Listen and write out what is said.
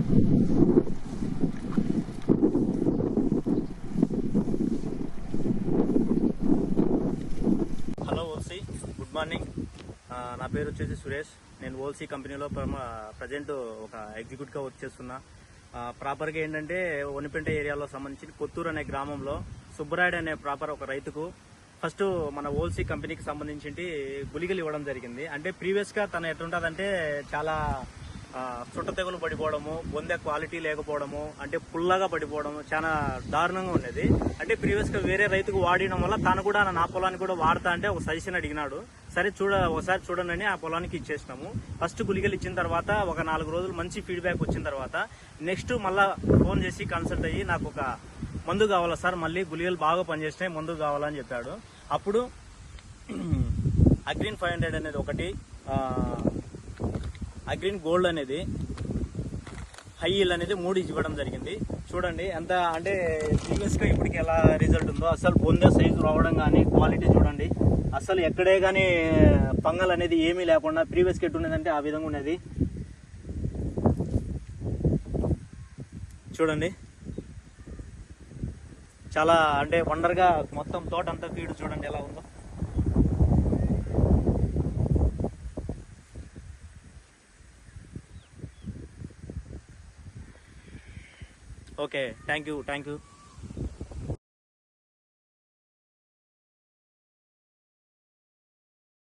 Hello ఓల్సీ, good morning. నా పేరు వచ్చేసి సురేష్. నేను ఓల్సీ కంపెనీలో ప్రజెంట్ ఒక ఎగ్జిక్యూటివ్గా వర్క్ చేస్తున్నా. ప్రాపర్గా ఏంటంటే ఒనిపెంట ఏరియాలో సంబంధించి కొత్తూరు అనే గ్రామంలో సుబ్బరాయుడు అనే ప్రాపర్ ఒక రైతుకు ఫస్ట్ మన ఓల్సీ కంపెనీకి సంబంధించి గుళికలు ఇవ్వడం జరిగింది. అంటే ప్రీవియస్గా తను ఎట్లుంటుందంటే చాలా చుట్ట తెగులు పడిపోవడము, బొందె క్వాలిటీ లేకపోవడము, అంటే పుల్లగా పడిపోవడము చాలా దారుణంగా ఉండేది. అంటే ప్రీవియస్గా వేరే రైతుకు వాడడం వల్ల తను కూడా నా పొలానికి కూడా వాడతా అంటే ఒక సజెషన్ అడిగినాడు. సరే ఒకసారి చూడండి ఆ పొలానికి ఇచ్చేసినాము. ఫస్ట్ గుళికలు ఇచ్చిన తర్వాత ఒక 4 రోజులు మంచి ఫీడ్బ్యాక్ వచ్చిన తర్వాత నెక్స్ట్ మళ్ళా ఫోన్ చేసి కన్సల్ట్ అయ్యి నాకు ఒక మందు కావాలా సార్, మళ్ళీ గుళికలు బాగా పనిచేసినాయి, మందు కావాలని చెప్పాడు. అప్పుడు అగ్రీన్ 500 అనేది ఒకటి, అగ్రీన్ గోల్డ్ అనేది, హై ఈల్ అనేది 3 ఇవ్వడం జరిగింది. చూడండి ఎంత అంటే ప్రీవియస్గా ఇప్పటికి ఎలా రిజల్ట్ ఉందో. అసలు బొందె సైజు రావడం కానీ క్వాలిటీ చూడండి, అసలు ఎక్కడే కానీ పంగల్ అనేది ఏమీ లేకుండా ప్రీవియస్గా ఎట్టున్నదంటే ఆ విధంగా ఉన్నది. చూడండి చాలా అంటే వండర్గా మొత్తం తోట అంతా ఫీడ్ చూడండి ఎలా ఉందో. Okay, thank you.